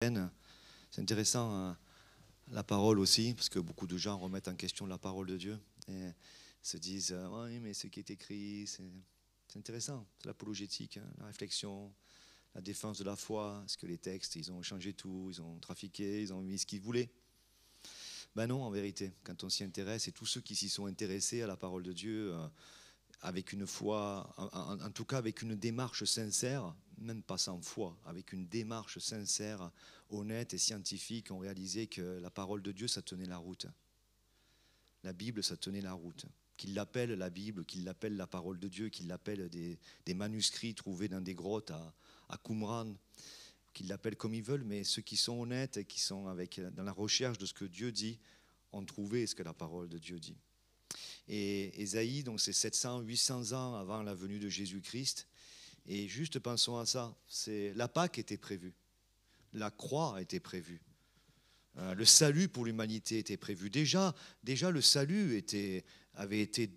C'est intéressant, hein, la parole aussi, parce que beaucoup de gens remettent en question la parole de Dieu et se disent oui, mais ce qui est écrit, c'est intéressant. C'est l'apologétique, hein, la réflexion, la défense de la foi. Est-ce que les textes, ils ont changé tout, ils ont trafiqué, ils ont mis ce qu'ils voulaient? Ben non, en vérité, quand on s'y intéresse, et tous ceux qui s'y sont intéressés à la parole de Dieu, avec une foi, en tout cas avec une démarche sincère, même pas sans foi, avec une démarche sincère, honnête et scientifique, ont réalisé que la parole de Dieu, ça tenait la route. La Bible, ça tenait la route. Qu'ils l'appellent la Bible, qu'ils l'appellent la parole de Dieu, qu'ils l'appellent des manuscrits trouvés dans des grottes à Qumran, qu'ils l'appellent comme ils veulent, mais ceux qui sont honnêtes et qui sont dans la recherche de ce que Dieu dit, ont trouvé ce que la parole de Dieu dit. Et Ésaïe, donc c'est 700, 800 ans avant la venue de Jésus-Christ. Et juste pensons à ça, la Pâque était prévue, la croix était prévue, le salut pour l'humanité était prévu. Déjà le salut avait été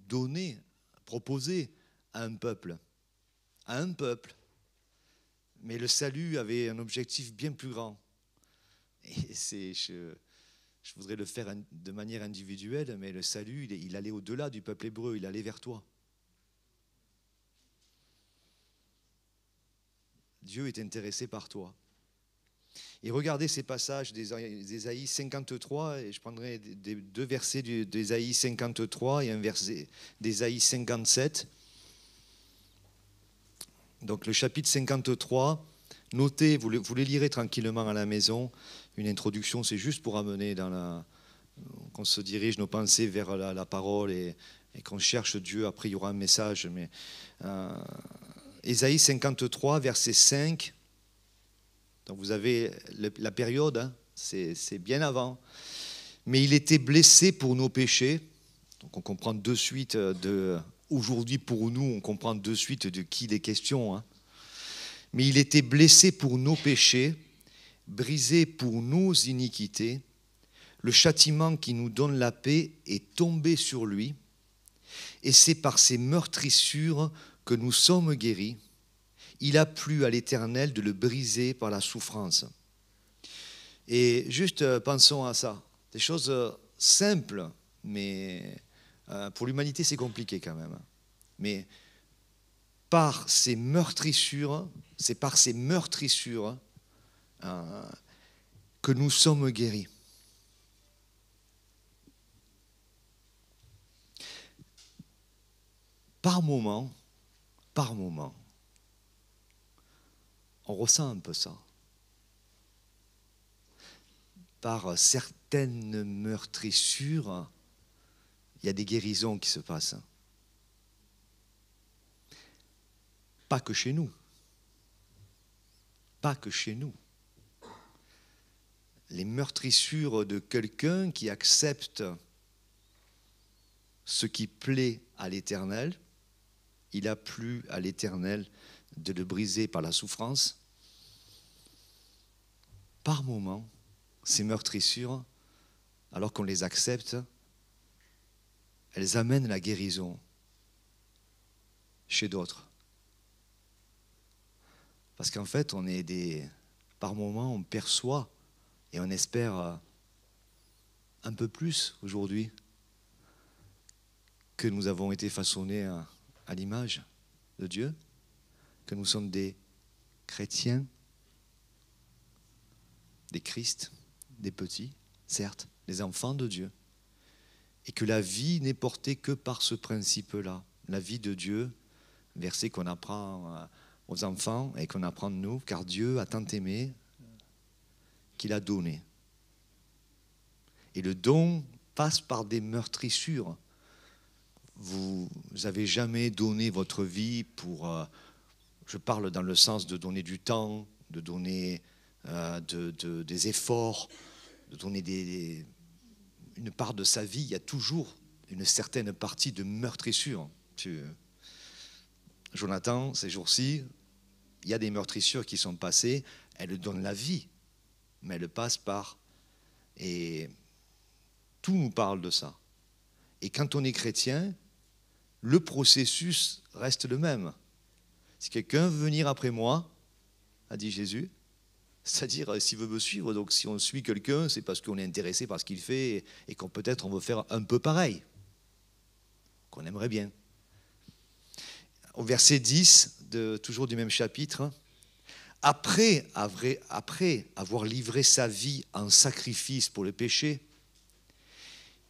donné, proposé à un peuple. Mais le salut avait un objectif bien plus grand. Et je voudrais le faire de manière individuelle, mais le salut, il allait au-delà du peuple hébreu, il allait vers toi. Dieu est intéressé par toi. Et regardez ces passages d'Ésaïe 53, et je prendrai deux versets d'Ésaïe 53 et un verset d'Ésaïe 57. Donc le chapitre 53, notez, vous les lirez tranquillement à la maison. Une introduction, c'est juste pour amener qu'on se dirige nos pensées vers la parole et qu'on cherche Dieu. Après, il y aura un message. Mais Ésaïe 53, verset 5. Donc vous avez la période, hein, c'est bien avant. Mais il était blessé pour nos péchés. Donc on comprend de suite aujourd'hui pour nous, on comprend de suite de qui il est question. Hein. Mais il était blessé pour nos péchés, brisé pour nos iniquités. Le châtiment qui nous donne la paix est tombé sur lui. Et c'est par ses meurtrissures que nous sommes guéris. Il a plu à l'Éternel de le briser par la souffrance. Et juste pensons à ça. Des choses simples, mais pour l'humanité c'est compliqué quand même. Mais par ces meurtrissures, c'est par ces meurtrissures que nous sommes guéris. Par moment, on ressent un peu ça. Par certaines meurtrissures, il y a des guérisons qui se passent. Pas que chez nous. Pas que chez nous. Les meurtrissures de quelqu'un qui accepte ce qui plaît à l'Éternel, il a plu à l'Éternel de le briser par la souffrance. Par moments, ces meurtrissures, alors qu'on les accepte, elles amènent la guérison chez d'autres. Parce qu'en fait, par moments, on perçoit et on espère un peu plus aujourd'hui que nous avons été façonnés à l'image de Dieu, que nous sommes des chrétiens, des Christ, des petits, certes, des enfants de Dieu, et que la vie n'est portée que par ce principe-là, la vie de Dieu, verset qu'on apprend aux enfants et qu'on apprend de nous, car Dieu a tant aimé qu'il a donné. Et le don passe par des meurtrissures. Vous n'avez jamais donné votre vie pour, je parle dans le sens de donner du temps, de donner des efforts, de donner une part de sa vie. Il y a toujours une certaine partie de meurtrissure. Jonathan, ces jours-ci, il y a des meurtrissures qui sont passées, elles donnent la vie, mais elles passent par... Et tout nous parle de ça. Et quand on est chrétien, le processus reste le même. Si quelqu'un veut venir après moi, a dit Jésus, C'est-à-dire, s'il veut me suivre, donc si on suit quelqu'un, c'est parce qu'on est intéressé par ce qu'il fait et qu'on peut-être on veut faire un peu pareil, qu'on aimerait bien. Au verset 10, toujours du même chapitre, après avoir livré sa vie en sacrifice pour le péché,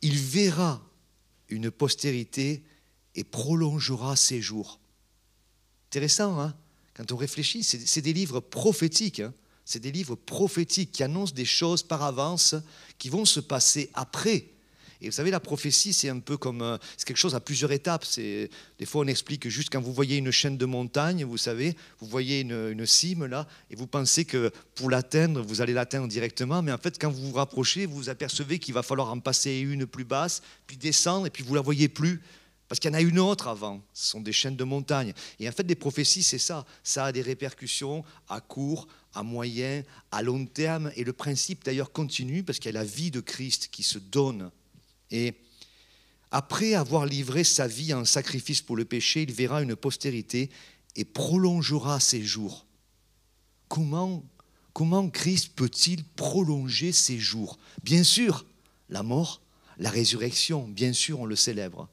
il verra une postérité et prolongera ses jours. Intéressant, hein? Quand on réfléchit, c'est des livres prophétiques, hein? C'est des livres prophétiques qui annoncent des choses par avance qui vont se passer après. Et vous savez, la prophétie, c'est un peu comme... c'est quelque chose à plusieurs étapes. Des fois, on explique que juste quand vous voyez une chaîne de montagnes, vous savez, vous voyez une cime là, et vous pensez que pour l'atteindre, vous allez l'atteindre directement. Mais en fait, quand vous vous rapprochez, vous apercevez qu'il va falloir en passer une plus basse, puis descendre, et puis vous ne la voyez plus. Parce qu'il y en a une autre avant, ce sont des chaînes de montagnes. Et en fait, des prophéties, c'est ça. Ça a des répercussions à court, à moyen, à long terme. Et le principe, d'ailleurs, continue parce qu'il y a la vie de Christ qui se donne. Et après avoir livré sa vie en sacrifice pour le péché, il verra une postérité et prolongera ses jours. Comment Christ peut-il prolonger ses jours? Bien sûr, la mort, la résurrection, bien sûr, on le célèbre.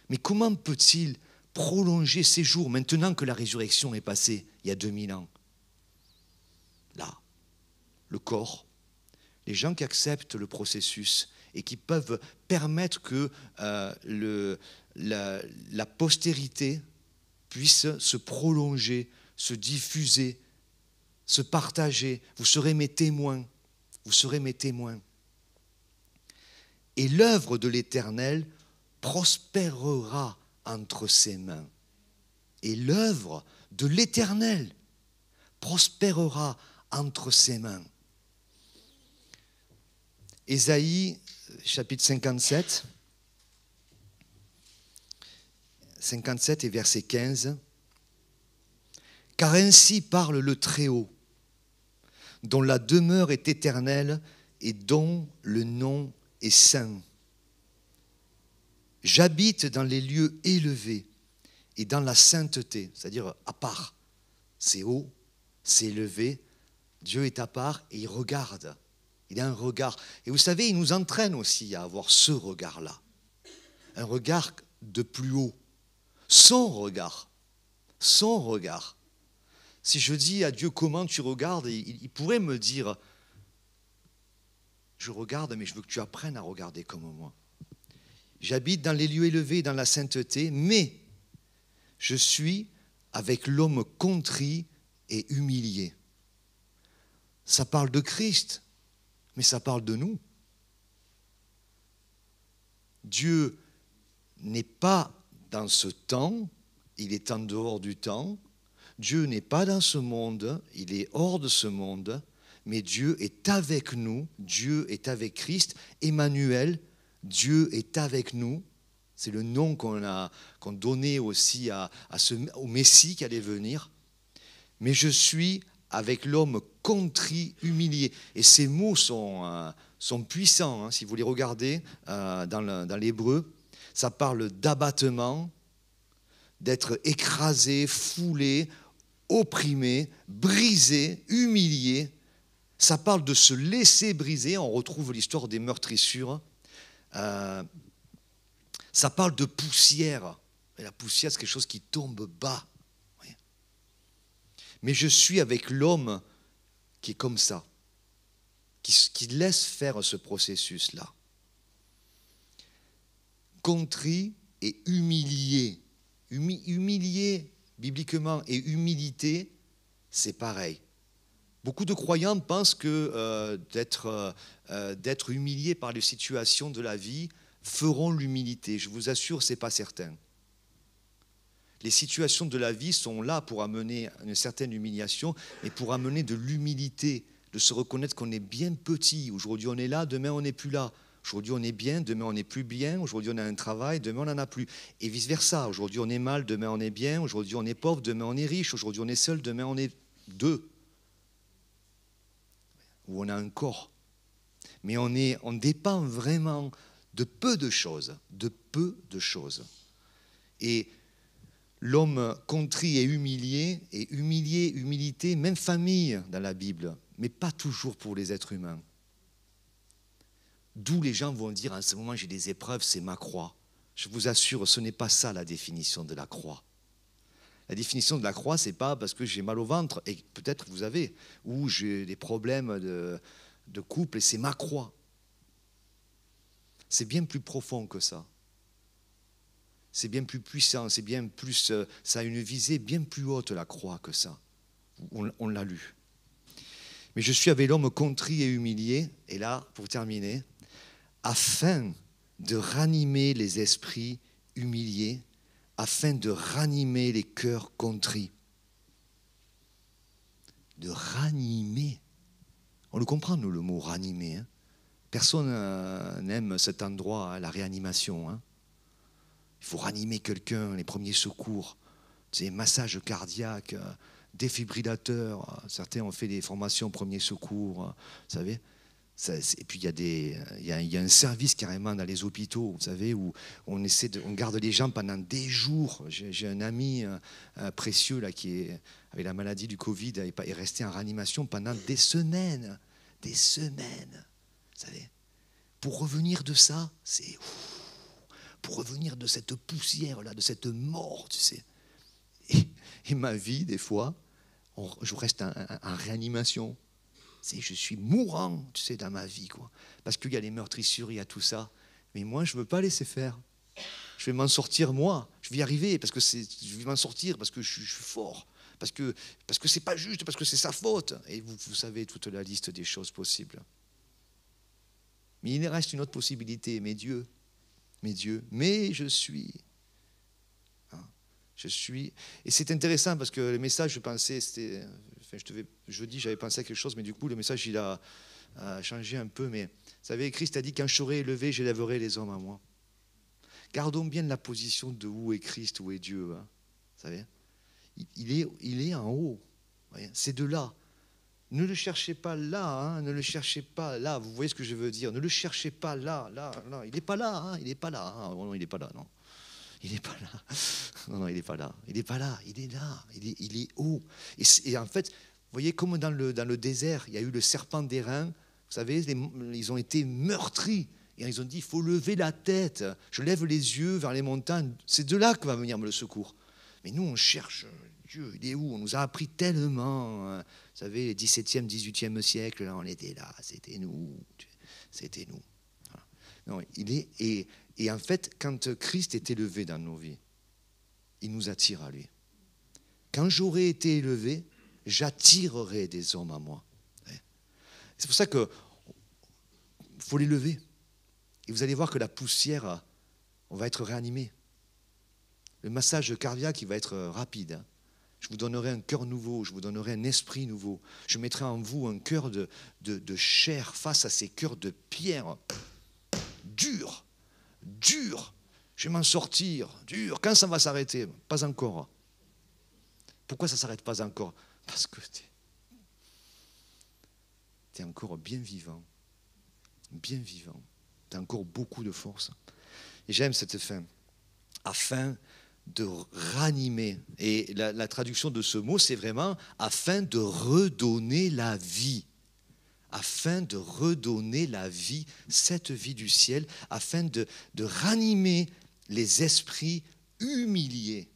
Mais comment peut-il prolonger ses jours maintenant que la résurrection est passée il y a 2000 ans? Là, le corps, les gens qui acceptent le processus et qui peuvent permettre que la postérité puisse se prolonger, se diffuser, se partager. Vous serez mes témoins. Vous serez mes témoins. Et l'œuvre de l'Éternel prospérera entre ses mains. Et l'œuvre de l'Éternel prospérera entre ses mains. Ésaïe, chapitre 57 et verset 15. « Car ainsi parle le Très-Haut, dont la demeure est éternelle et dont le nom est saint. J'habite dans les lieux élevés et dans la sainteté, c'est-à-dire à part. C'est haut, c'est élevé, Dieu est à part et il regarde. Il a un regard. Et vous savez, il nous entraîne aussi à avoir ce regard-là. Un regard de plus haut. Son regard. Son regard. Si je dis à Dieu comment tu regardes, il pourrait me dire, je regarde, mais je veux que tu apprennes à regarder comme moi. J'habite dans les lieux élevés, dans la sainteté, mais je suis avec l'homme contrit et humilié. Ça parle de Christ, mais ça parle de nous. Dieu n'est pas dans ce temps, il est en dehors du temps. Dieu n'est pas dans ce monde, il est hors de ce monde, mais Dieu est avec nous, Dieu est avec Christ. Emmanuel, Dieu est avec nous. C'est le nom qu'on donnait aussi au Messie qui allait venir. Mais je suis avec l'homme contrit, humilié. Et ces mots sont puissants, hein, si vous les regardez dans l'hébreu. Ça parle d'abattement, d'être écrasé, foulé, opprimé, brisé, humilié. Ça parle de se laisser briser. On retrouve l'histoire des meurtrissures. Ça parle de poussière. Et la poussière, c'est quelque chose qui tombe bas. Mais je suis avec l'homme qui est comme ça, qui laisse faire ce processus-là. Contrit et humilié. Humilié, bibliquement, et humilité, c'est pareil. Beaucoup de croyants pensent que d'être humilié par les situations de la vie feront l'humilité. Je vous assure, ce n'est pas certain. Les situations de la vie sont là pour amener une certaine humiliation, mais pour amener de l'humilité, de se reconnaître qu'on est bien petit. Aujourd'hui, on est là, demain, on n'est plus là. Aujourd'hui, on est bien, demain, on n'est plus bien. Aujourd'hui, on a un travail, demain, on n'en a plus. Et vice-versa. Aujourd'hui, on est mal, demain, on est bien. Aujourd'hui, on est pauvre, demain, on est riche. Aujourd'hui, on est seul, demain, on est deux. Ou on a un corps. Mais on dépend vraiment de peu de choses. De peu de choses. Et l'homme contrit et humilié, humilité, même famille dans la Bible, mais pas toujours pour les êtres humains. D'où les gens vont dire, en ce moment j'ai des épreuves, c'est ma croix. Je vous assure, ce n'est pas ça la définition de la croix. La définition de la croix, ce n'est pas parce que j'ai mal au ventre, et peut-être vous avez, ou j'ai des problèmes de couple, et c'est ma croix. C'est bien plus profond que ça. C'est bien plus puissant, c'est bien plus, ça a une visée bien plus haute, la croix, que ça. On l'a lu. Mais je suis avec l'homme contrit et humilié, et là, pour terminer, afin de ranimer les esprits humiliés, afin de ranimer les cœurs contrits. De ranimer. On le comprend, nous, le mot ranimer. Hein. Personne n'aime cet endroit, la réanimation. Hein. Il faut ranimer quelqu'un, les premiers secours, massage cardiaque, défibrillateur. Certains ont fait des formations premiers secours, vous savez. Et puis il y a un service carrément dans les hôpitaux, vous savez, où on garde les gens pendant des jours. J'ai un ami précieux là qui avec la maladie du Covid est resté en réanimation pendant des semaines, vous savez. Pour revenir de ça, pour revenir de cette poussière là, de cette mort, tu sais. Et ma vie, des fois, je reste en réanimation. Je suis mourant, tu sais, dans ma vie, quoi. Parce qu'il y a les meurtrissures, il y a tout ça. Mais moi, je ne veux pas laisser faire. Je vais m'en sortir, moi. Je vais y arriver, je vais m'en sortir, parce que je suis fort. Parce que c'est pas juste, parce que c'est sa faute. Et vous savez toute la liste des choses possibles. Mais il reste une autre possibilité, mais je suis. Je suis. Et c'est intéressant, parce que le message, je pensais, c'était... jeudi, j'avais pensé à quelque chose, mais du coup, le message, il a changé un peu. Mais vous savez, Christ a dit, quand je serai élevé, j'élèverai les hommes à moi. Gardons bien la position de où est Christ, où est Dieu. Hein, vous savez, il est en haut. C'est de là. Ne le cherchez pas là, hein, ne le cherchez pas là. Vous voyez ce que je veux dire? Ne le cherchez pas là. Il n'est pas là, hein, il n'est pas là. Hein. Oh non, il n'est pas là, non. Il n'est pas là. Non, il n'est pas là. Il n'est pas là. Il est là. Il est haut. Et en fait, vous voyez, comme dans le désert, il y a eu le serpent d'airain. Vous savez, ils ont été meurtris. Et ils ont dit, il faut lever la tête. Je lève les yeux vers les montagnes. C'est de là que va venir le secours. Mais nous, on cherche Dieu. Il est où? On nous a appris tellement. Vous savez, les 17e, 18e siècle, là, on était là. C'était nous. C'était nous. Voilà. Non, il est... Et en fait, quand Christ est élevé dans nos vies, il nous attire à lui. Quand j'aurai été élevé, j'attirerai des hommes à moi. C'est pour ça qu'il faut l'élever. Et vous allez voir que la poussière, on va être réanimé. Le massage cardiaque, il va être rapide. Je vous donnerai un cœur nouveau, je vous donnerai un esprit nouveau. Je mettrai en vous un cœur de chair face à ces cœurs de pierre durs. Dur, je vais m'en sortir, dur. Quand ça va s'arrêter? Pas encore. Pourquoi ça ne s'arrête pas encore? Parce que tu es encore bien vivant. Bien vivant. Tu as encore beaucoup de force. Et j'aime cette fin. Afin de ranimer. Et la traduction de ce mot, c'est vraiment afin de redonner la vie. Afin de redonner la vie, cette vie du ciel, afin de ranimer les esprits humiliés,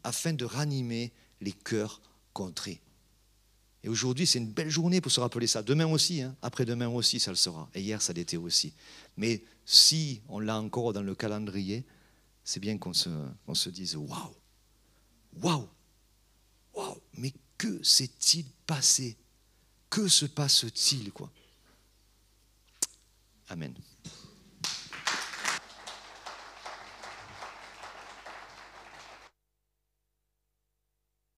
afin de ranimer les cœurs contrits. Et aujourd'hui, c'est une belle journée pour se rappeler ça. Demain aussi, hein, après-demain aussi, ça le sera. Et hier, ça l'était aussi. Mais si on l'a encore dans le calendrier, c'est bien qu'on se dise « Waouh, waouh, waouh, mais que s'est-il passé ?» Que se passe-t-il, quoi? Amen.